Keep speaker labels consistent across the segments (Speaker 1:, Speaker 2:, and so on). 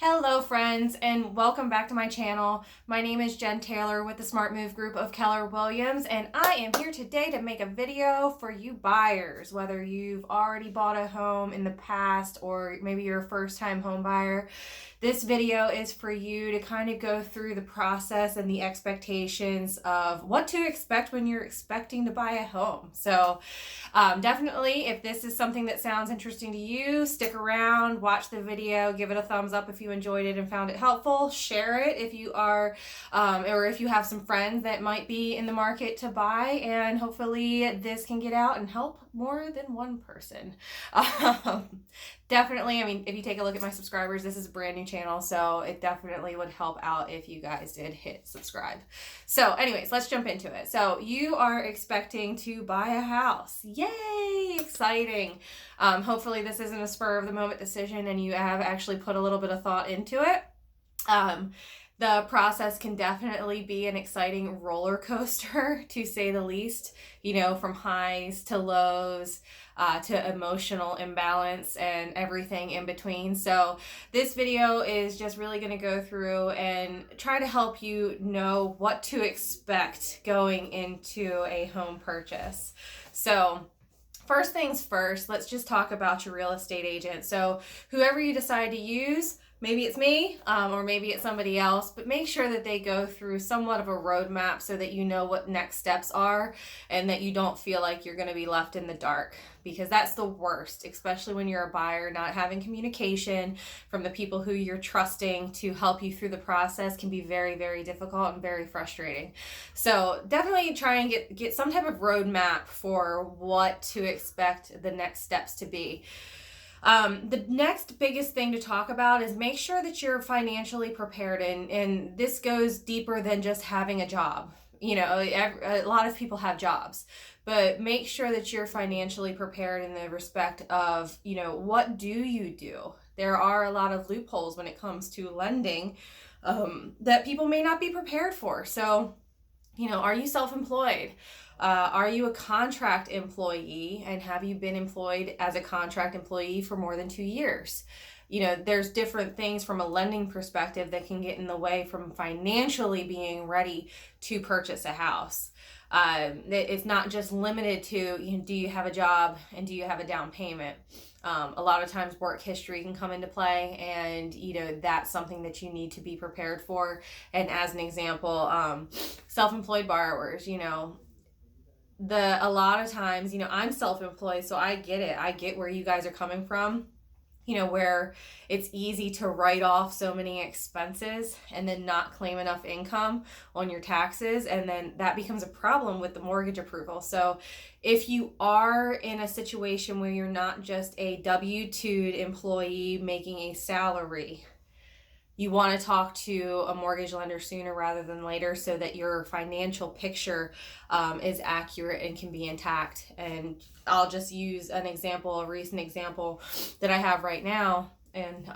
Speaker 1: Hello friends, and welcome back to my channel. My name is Jen Taylor with the Smart Move Group of Keller Williams, and I am here today to make a video for you buyers, whether you've already bought a home in the past or maybe you're a first-time home buyer. This video is for you to kind of go through the process and the expectations of what to expect when you're expecting to buy a home. So definitely, if this is something that sounds interesting to you, stick around, watch the video, give it a thumbs up if you enjoyed it and found it helpful, share it if you are, or if you have some friends that might be in the market to buy, and hopefully this can get out and help more than one person. Definitely, I mean, if you take a look at my subscribers, this is a brand new channel, so it definitely would help out if you guys did hit subscribe. So anyways, let's jump into it. So you are expecting to buy a house. Yay, exciting. Hopefully this isn't a spur of the moment decision and you have actually put a little bit of thought into it. The process can definitely be an exciting roller coaster, to say the least, you know, from highs to lows, to emotional imbalance and everything in between. So this video is just really going to go through and try to help you know what to expect going into a home purchase. So first things first, let's just talk about your real estate agent. So whoever you decide to use, maybe it's me, or maybe it's somebody else, but make sure that they go through somewhat of a roadmap so that you know what next steps are and that you don't feel like you're going to be left in the dark, because that's the worst, especially when you're a buyer. Not having communication from the people who you're trusting to help you through the process can be very, very difficult and very frustrating. So definitely try and get some type of roadmap for what to expect the next steps to be. The next biggest thing to talk about is make sure that you're financially prepared, and this goes deeper than just having a job. You know, a lot of people have jobs, but make sure that you're financially prepared in the respect of, you know, what do you do? There are a lot of loopholes when it comes to lending that people may not be prepared for. So, you know, are you self-employed? Are you a contract employee, and have you been employed as a contract employee for more than 2 years? You know, there's different things from a lending perspective that can get in the way from financially being ready to purchase a house. It's not just limited to, you know, do you have a job and do you have a down payment? A lot of times work history can come into play, and you know, that's something that you need to be prepared for. And as an example, self-employed borrowers, you know, a lot of times, you know, I'm self-employed, so I get it. I get where you guys are coming from, you know, where it's easy to write off so many expenses and then not claim enough income on your taxes, and then that becomes a problem with the mortgage approval. So if you are in a situation where you're not just a W-2 employee making a salary, you want to talk to a mortgage lender sooner rather than later so that your financial picture is accurate and can be intact. And I'll just use an example, a recent example that I have right now. And,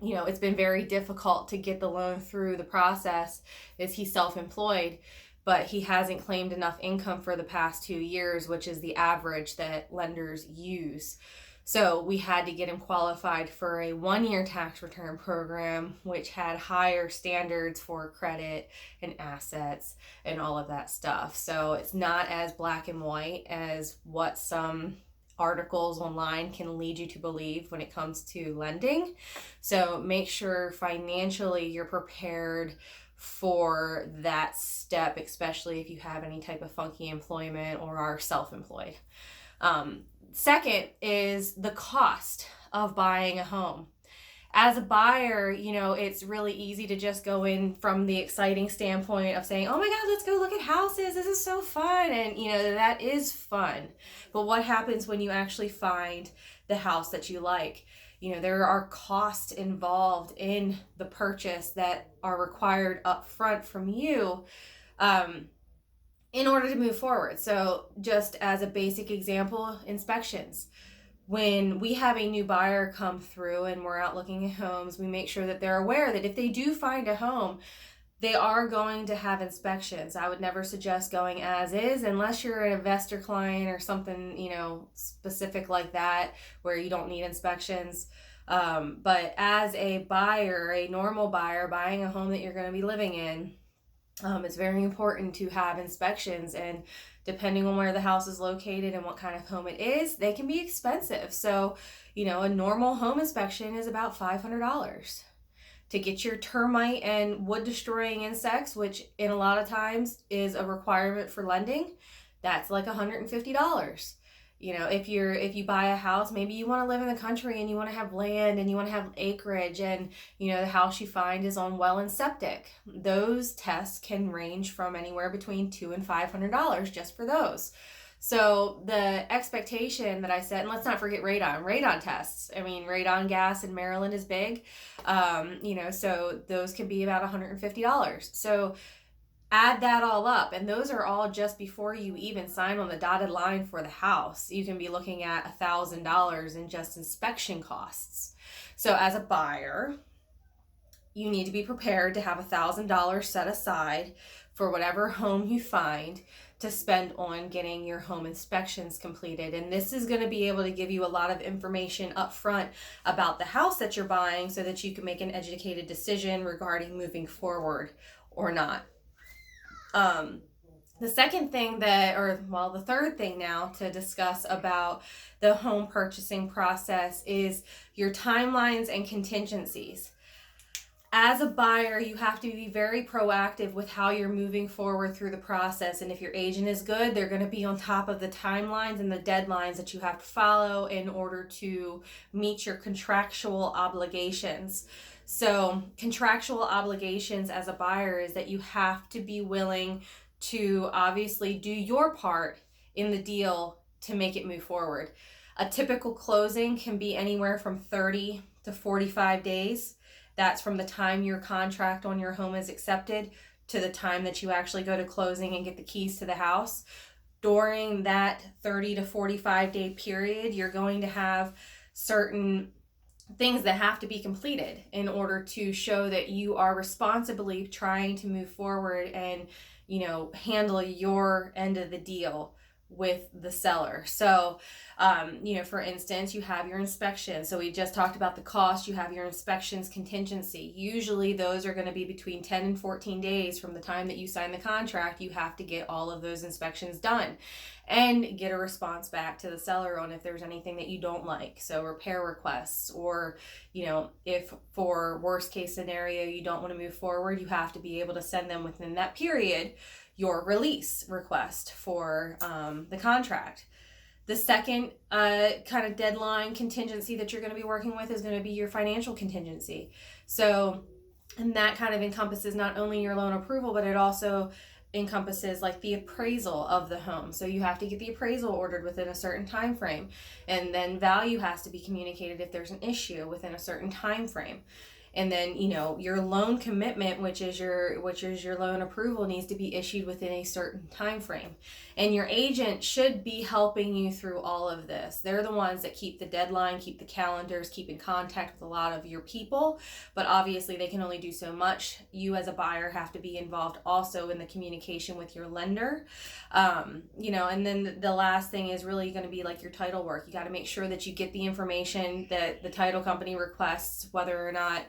Speaker 1: you know, it's been very difficult to get the loan through the process, as he's self-employed, but he hasn't claimed enough income for the past 2 years, which is the average that lenders use. So we had to get him qualified for a 1-year tax return program, which had higher standards for credit and assets and all of that stuff. So it's not as black and white as what some articles online can lead you to believe when it comes to lending. So make sure financially you're prepared for that step, especially if you have any type of funky employment or are self-employed. Second is the cost of buying a home. As a buyer, you know, it's really easy to just go in from the exciting standpoint of saying, oh my God, let's go look at houses. This is so fun. And, you know, that is fun. But what happens when you actually find the house that you like? You know, there are costs involved in the purchase that are required up front from you, in order to move forward. So just as a basic example, inspections. When we have a new buyer come through and we're out looking at homes, we make sure that they're aware that if they do find a home, they are going to have inspections. I would never suggest going as is unless you're an investor client or something, you know, specific like that, where you don't need inspections. But as a buyer, a normal buyer buying a home that you're going to be living in, it's very important to have inspections, and depending on where the house is located and what kind of home it is, they can be expensive. So, a normal home inspection is about $500. To get your termite and wood destroying insects, which in a lot of times is a requirement for lending, that's like $150. If you buy a house, maybe you want to live in the country and you want to have land and you want to have acreage, and the house you find is on well and septic. Those tests can range from anywhere between $200 and $500 just for those. So the expectation that I set, and let's not forget radon tests. I mean, radon gas in Maryland is big. So those can be about $150. So add that all up, and those are all just before you even sign on the dotted line for the house. You can be looking at $1,000 in just inspection costs. So as a buyer, you need to be prepared to have $1,000 set aside for whatever home you find to spend on getting your home inspections completed. And this is going to be able to give you a lot of information up front about the house that you're buying so that you can make an educated decision regarding moving forward or not. The third thing now to discuss about the home purchasing process is your timelines and contingencies. As a buyer, you have to be very proactive with how you're moving forward through the process. And if your agent is good, they're going to be on top of the timelines and the deadlines that you have to follow in order to meet your contractual obligations. So contractual obligations as a buyer is that you have to be willing to obviously do your part in the deal to make it move forward. A typical closing can be anywhere from 30 to 45 days. That's from the time your contract on your home is accepted to the time that you actually go to closing and get the keys to the house. During that 30 to 45 day period, you're going to have certain things that have to be completed in order to show that you are responsibly trying to move forward and, handle your end of the deal with the seller. So, for instance, you have your inspection. So we just talked about the cost. You have your inspections contingency. Usually those are going to be between 10 and 14 days from the time that you sign the contract. You have to get all of those inspections done and get a response back to the seller on if there's anything that you don't like. So repair requests, or, if for worst case scenario, you don't want to move forward, you have to be able to send them within that period your release request for the contract. The second kind of deadline contingency that you're going to be working with is going to be your financial contingency. So, and that kind of encompasses not only your loan approval, but it also encompasses like the appraisal of the home. So you have to get the appraisal ordered within a certain time frame, and then value has to be communicated if there's an issue within a certain time frame. And then, your loan commitment, which is your loan approval, needs to be issued within a certain time frame. And your agent should be helping you through all of this. They're the ones that keep the deadline, keep the calendars, keep in contact with a lot of your people. But obviously they can only do so much. You as a buyer have to be involved also in the communication with your lender. And then the last thing is really going to be like your title work. You got to make sure that you get the information that the title company requests, whether or not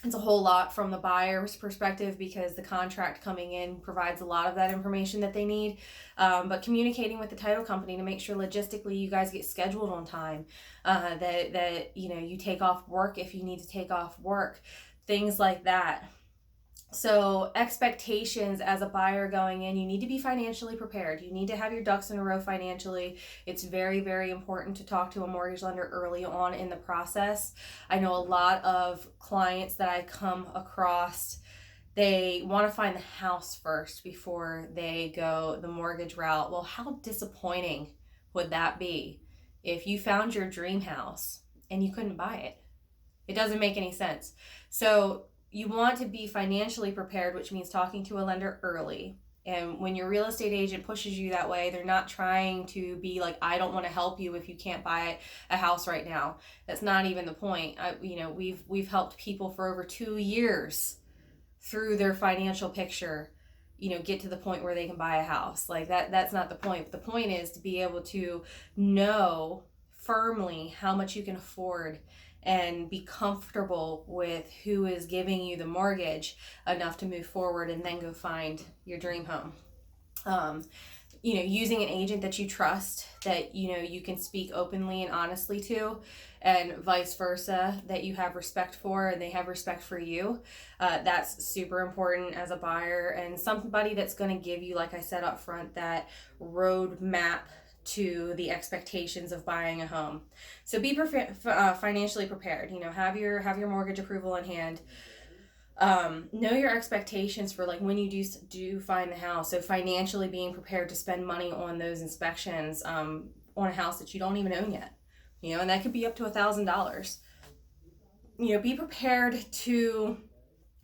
Speaker 1: it's a whole lot from the buyer's perspective, because the contract coming in provides a lot of that information that they need. But communicating with the title company to make sure logistically you guys get scheduled on time, that you take off work if you need to take off work, things like that. So expectations as a buyer going in, you need to be financially prepared. You need to have your ducks in a row financially. It's very, very important to talk to a mortgage lender early on in the process. I know a lot of clients that I come across, they want to find the house first before they go the mortgage route. Well, how disappointing would that be if you found your dream house and you couldn't buy it? It doesn't make any sense. So you want to be financially prepared, which means talking to a lender early. And when your real estate agent pushes you that way, they're not trying to be like, I don't want to help you if you can't buy a house right now. That's not even the point. We've helped people for over 2 years through their financial picture, get to the point where they can buy a house. Like that's not the point. The point is to be able to know firmly how much you can afford and be comfortable with who is giving you the mortgage enough to move forward and then go find your dream home. Using an agent that you trust, that you can speak openly and honestly to, and vice versa, that you have respect for and they have respect for you. That's super important as a buyer, and somebody that's going to give you, like I said up front, that roadmap to the expectations of buying a home. So be financially prepared. Have your mortgage approval in hand. Know your expectations for like when you do find the house. So financially being prepared to spend money on those inspections on a house that you don't even own yet. And that could be up to $1,000. Be prepared to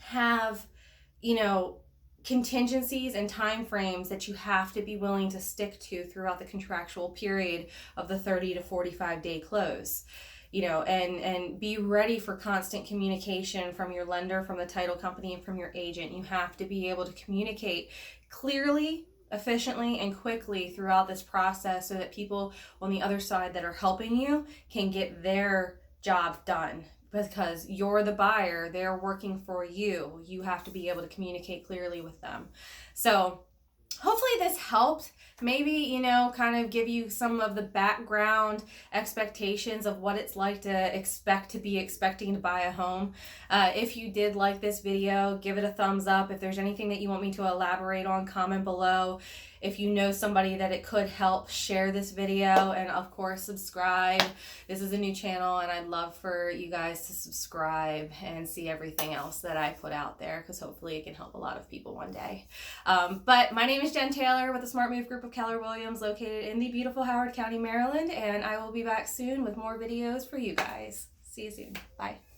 Speaker 1: have contingencies and time frames that you have to be willing to stick to throughout the contractual period of the 30 to 45 day close. And be ready for constant communication from your lender, from the title company, and from your agent. You have to be able to communicate clearly, efficiently, and quickly throughout this process so that people on the other side that are helping you can get their job done. Because you're the buyer, they're working for you. You have to be able to communicate clearly with them. So hopefully this helped. Maybe, kind of give you some of the background expectations of what it's like to expecting to buy a home. If you did like this video, give it a thumbs up. If there's anything that you want me to elaborate on, comment below. If you know somebody that it could help, share this video, and of course subscribe. This is a new channel and I'd love for you guys to subscribe and see everything else that I put out there, because hopefully it can help a lot of people one day. But my name is Jen Taylor with the Smart Move Group of Keller Williams, located in the beautiful Howard County, Maryland, and I will be back soon with more videos for you guys. See you soon. Bye.